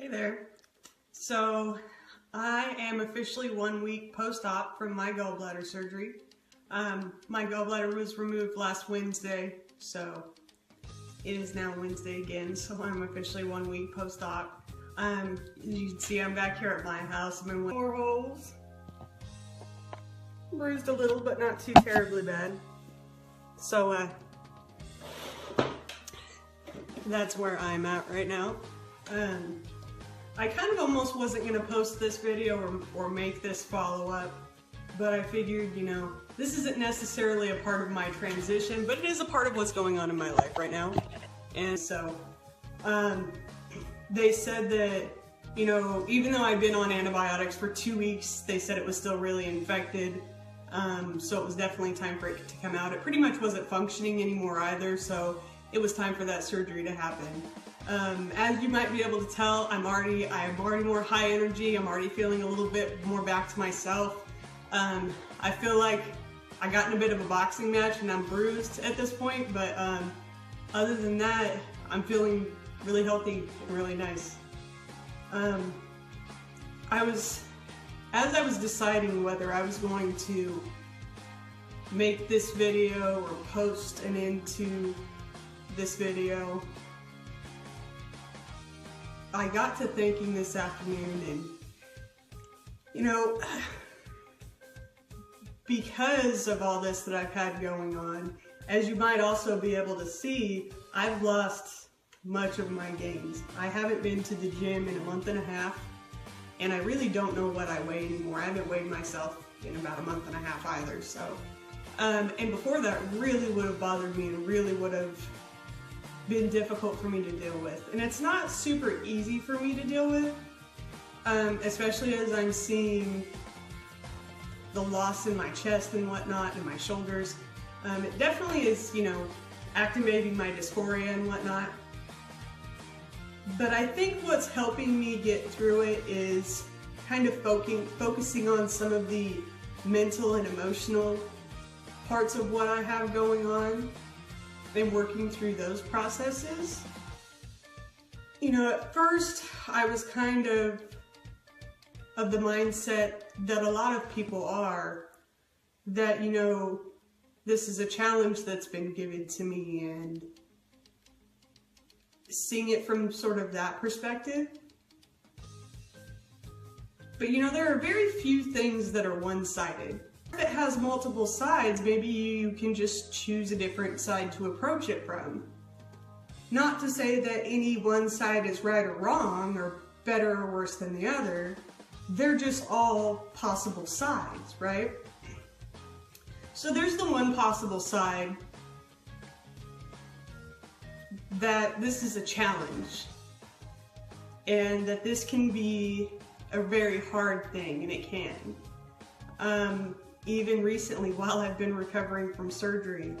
Hey there. So I am officially 1 week post-op from my gallbladder surgery. My gallbladder was removed last Wednesday, so it is now Wednesday again, so I'm officially 1 week post-op. As you can see, I'm back here at my house. I'm in 4 holes. Bruised a little, but not too terribly bad. So that's where I'm at right now. I kind of almost wasn't going to post this video or make this follow-up, but I figured, you know, this isn't necessarily a part of my transition, but it is a part of what's going on in my life right now. And so, they said that, you know, even though I'd been on antibiotics for 2 weeks, they said it was still really infected, so it was definitely time for it to come out. It pretty much wasn't functioning anymore either, so it was time for that surgery to happen. As you might be able to tell, I'm already more high energy. I'm already feeling a little bit more back to myself. I feel like I got in a bit of a boxing match and I'm bruised at this point, but other than that, I'm feeling really healthy and really nice. As I was deciding whether I was going to make this video or post an end to this video, I got to thinking this afternoon, and you know, because of all this that I've had going on, as you might also be able to see, I've lost much of my gains. I haven't been to the gym in a month and a half, and I really don't know what I weigh anymore. I haven't weighed myself in about a month and a half either, so. And before that really would have bothered me and really would have been difficult for me to deal with. And it's not super easy for me to deal with, especially as I'm seeing the loss in my chest and whatnot and my shoulders. It definitely is, you know, activating my dysphoria and whatnot. But I think what's helping me get through it is kind of focusing on some of the mental and emotional parts of what I have going on and working through those processes. You know, at first I was kind of the mindset that a lot of people are, that, you know, this is a challenge that's been given to me, and seeing it from sort of that perspective. But you know, there are very few things that are one-sided. If it has multiple sides, maybe you can just choose a different side to approach it from. Not to say that any one side is right or wrong, or better or worse than the other. They're just all possible sides, right? So there's the one possible side that this is a challenge, and that this can be a very hard thing, and it can. Even recently, while I've been recovering from surgery,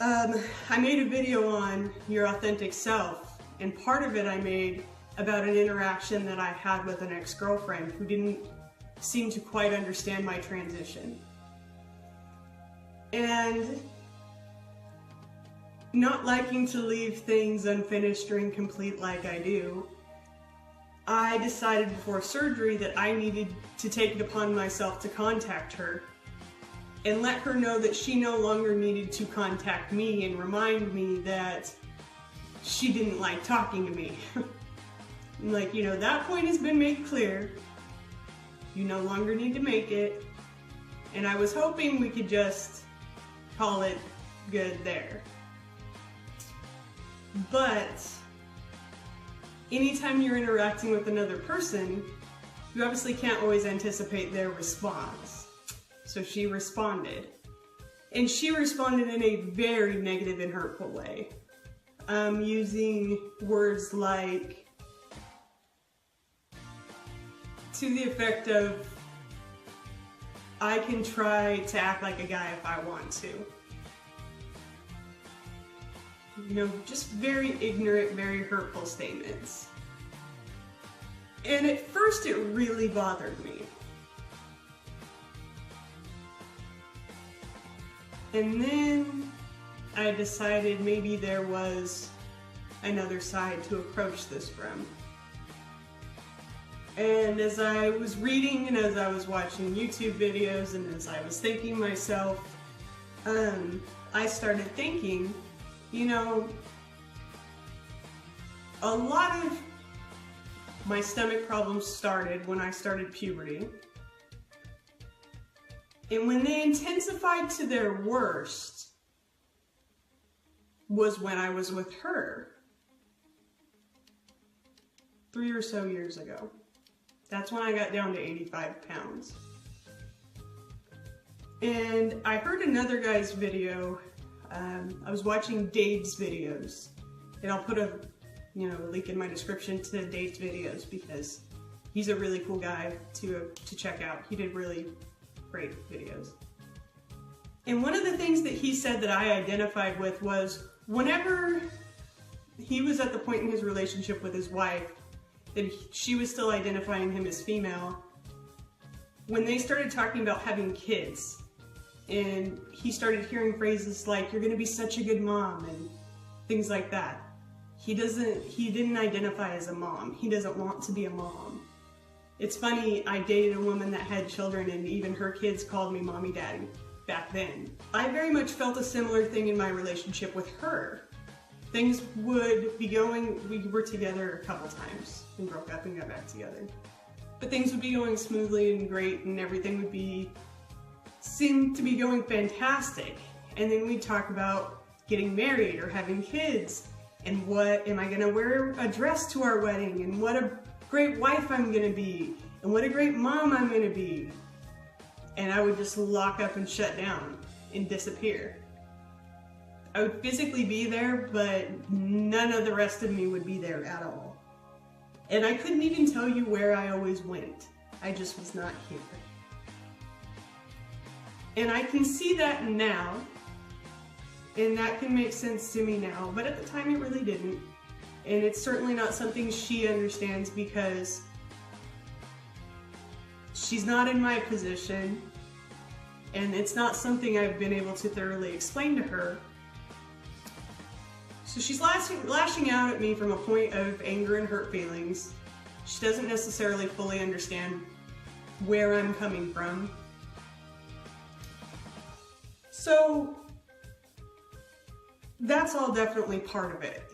I made a video on your authentic self, and part of it I made about an interaction that I had with an ex-girlfriend who didn't seem to quite understand my transition. And not liking to leave things unfinished or incomplete like I do, I decided before surgery that I needed to take it upon myself to contact her and let her know that she no longer needed to contact me and remind me that she didn't like talking to me. Like, you know, that point has been made clear. You no longer need to make it. And I was hoping we could just call it good there. But anytime you're interacting with another person, you obviously can't always anticipate their response. So she responded. And she responded in a very negative and hurtful way. Using words like, to the effect of, I can try to act like a guy if I want to. You know, just very ignorant, very hurtful statements. And at first it really bothered me. And then I decided maybe there was another side to approach this from. And as I was reading and as I was watching YouTube videos and as I was thinking myself, I started thinking, you know, a lot of my stomach problems started when I started puberty. And when they intensified to their worst was when I was with her 3 or so years ago. That's when I got down to 85 pounds. And I heard another guy's video. I was watching Dade's videos, and I'll put a link in my description to Dade's videos because he's a really cool guy to check out. He did really great videos. And one of the things that he said that I identified with was whenever he was at the point in his relationship with his wife that she was still identifying him as female, when they started talking about having kids, and he started hearing phrases like, "You're gonna be such a good mom," and things like that. He didn't identify as a mom. He doesn't want to be a mom. It's funny, I dated a woman that had children and even her kids called me mommy daddy back then. I very much felt a similar thing in my relationship with her. Things would be going, we were together a couple times and broke up and got back together. But things would be going smoothly and great and everything would seem to be going fantastic. And then we'd talk about getting married or having kids and what am I gonna wear a dress to our wedding and what a great wife I'm gonna be and what a great mom I'm gonna be. And I would just lock up and shut down and disappear. I would physically be there, but none of the rest of me would be there at all. And I couldn't even tell you where I always went. I just was not here. And I can see that now, and that can make sense to me now, but at the time it really didn't. And it's certainly not something she understands because she's not in my position, and it's not something I've been able to thoroughly explain to her. So she's lashing out at me from a point of anger and hurt feelings. She doesn't necessarily fully understand where I'm coming from. So that's all definitely part of it.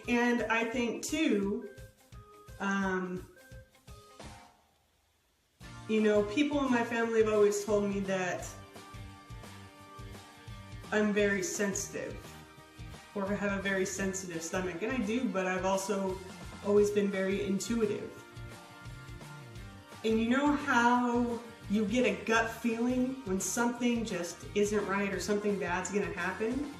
And I think too, people in my family have always told me that I'm very sensitive or have a very sensitive stomach, and I do, but I've also always been very intuitive. And you know how you get a gut feeling when something just isn't right or something bad's gonna happen?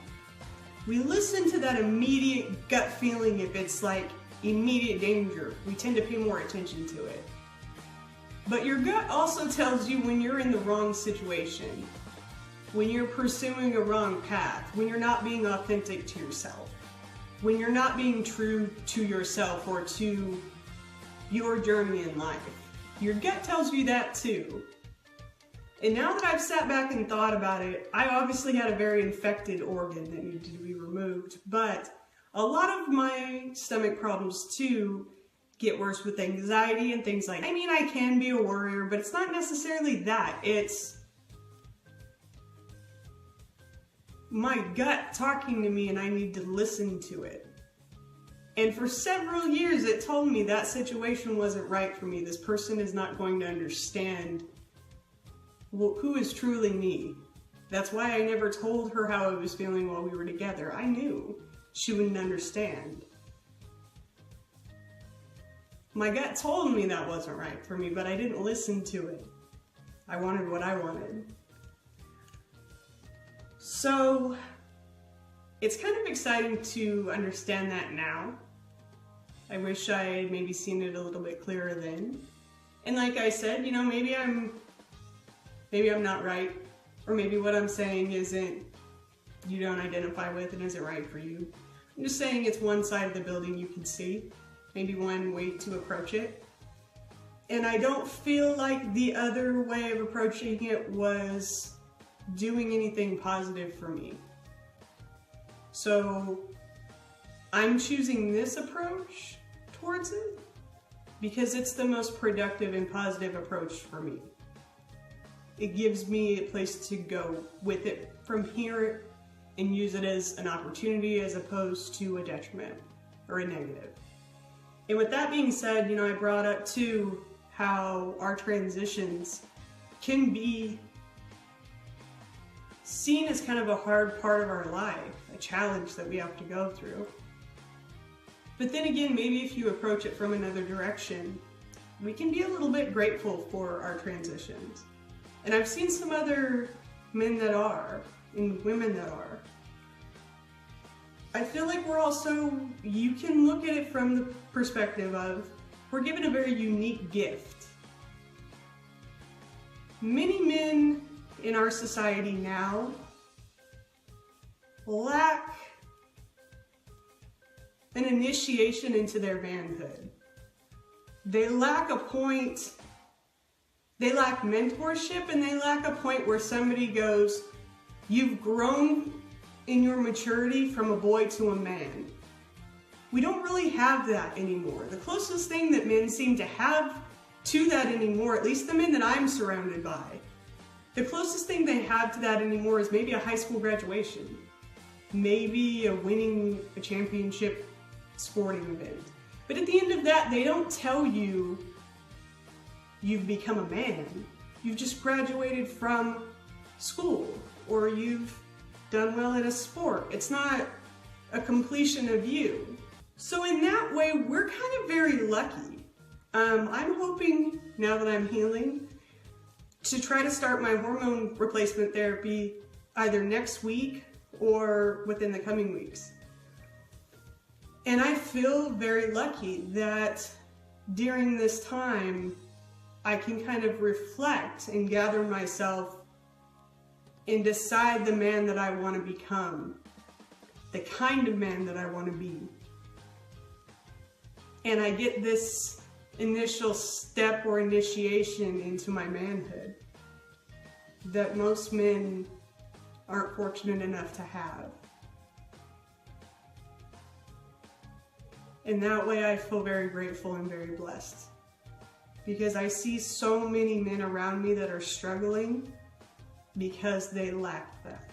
We listen to that immediate gut feeling if it's like immediate danger. We tend to pay more attention to it. But your gut also tells you when you're in the wrong situation, when you're pursuing a wrong path, when you're not being authentic to yourself, when you're not being true to yourself or to your journey in life. Your gut tells you that too. And now that I've sat back and thought about it, I obviously had a very infected organ that needed to be removed, but a lot of my stomach problems too get worse with anxiety and things like that. I mean, I can be a worrier, but it's not necessarily that. It's my gut talking to me and I need to listen to it. And for several years it told me that situation wasn't right for me. This person is not going to understand who is truly me. That's why I never told her how I was feeling while we were together. I knew she wouldn't understand. My gut told me that wasn't right for me, but I didn't listen to it. I wanted what I wanted. So it's kind of exciting to understand that now. I wish I had maybe seen it a little bit clearer then. And like I said, maybe I'm not right, or maybe what I'm saying you don't identify with and isn't right for you. I'm just saying it's one side of the building you can see, maybe one way to approach it. And I don't feel like the other way of approaching it was doing anything positive for me. So I'm choosing this approach towards it. because it's the most productive and positive approach for me. It gives me a place to go with it from here and use it as an opportunity as opposed to a detriment or a negative. And with that being said, I brought up too how our transitions can be seen as kind of a hard part of our life, a challenge that we have to go through. But then again, maybe if you approach it from another direction, we can be a little bit grateful for our transitions. And I've seen some other men that are, and women that are. I feel like you can look at it from the perspective of, we're given a very unique gift. Many men in our society now lack an initiation into their manhood. They lack a point, they lack mentorship, and they lack a point where somebody goes, you've grown in your maturity from a boy to a man. We don't really have that anymore. The closest thing that men seem to have to that anymore, at least the men that I'm surrounded by, the closest thing they have to that anymore is maybe a high school graduation, maybe winning a championship sporting event. But at the end of that, they don't tell you you've become a man. You've just graduated from school, or you've done well at a sport. It's not a completion of you. So in that way, we're kind of very lucky. I'm hoping, now that I'm healing, to try to start my hormone replacement therapy either next week or within the coming weeks. And I feel very lucky that during this time, I can kind of reflect and gather myself and decide the man that I want to become, the kind of man that I want to be. And I get this initial step or initiation into my manhood that most men aren't fortunate enough to have. And that way I feel very grateful and very blessed, because I see so many men around me that are struggling because they lack that.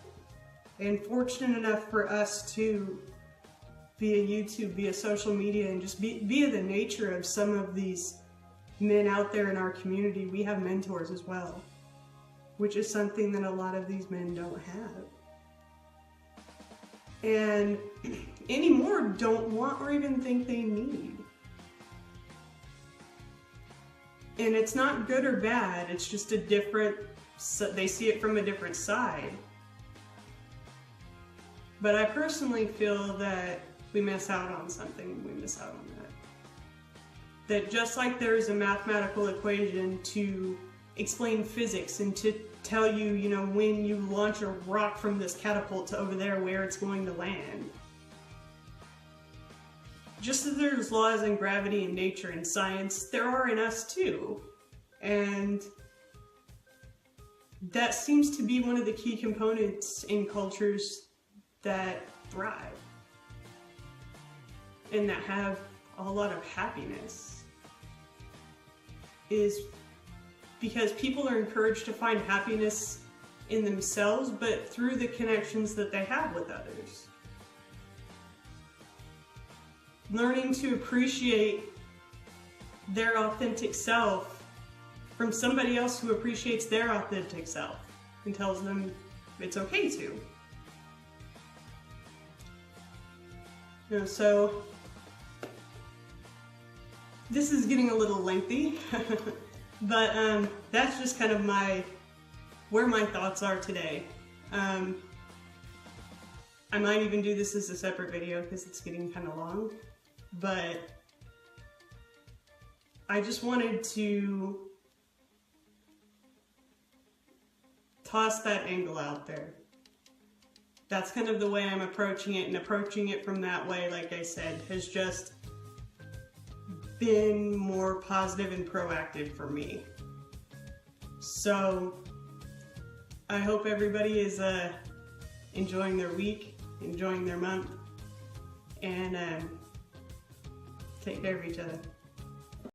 And fortunate enough for us to, via YouTube, via social media, and just via the nature of some of these men out there in our community, we have mentors as well, which is something that a lot of these men don't have. And anymore don't want or even think they need. And it's not good or bad, it's just a different, they see it from a different side. But I personally feel that we miss out on something when we miss out on that. That just like there's a mathematical equation to explain physics and to tell you, when you launch a rock from this catapult to over there where it's going to land. Just as there's laws in gravity and nature and science, there are in us too. And that seems to be one of the key components in cultures that thrive and that have a lot of happiness, is because people are encouraged to find happiness in themselves, but through the connections that they have with others. Learning to appreciate their authentic self from somebody else who appreciates their authentic self and tells them it's okay to. So this is getting a little lengthy, but that's just kind of where my thoughts are today. I might even do this as a separate video because it's getting kind of long, but I just wanted to toss that angle out there. That's kind of the way I'm approaching it, and approaching it from that way, like I said, has just been more positive and proactive for me. So I hope everybody is enjoying their week, enjoying their month, and take care of each other.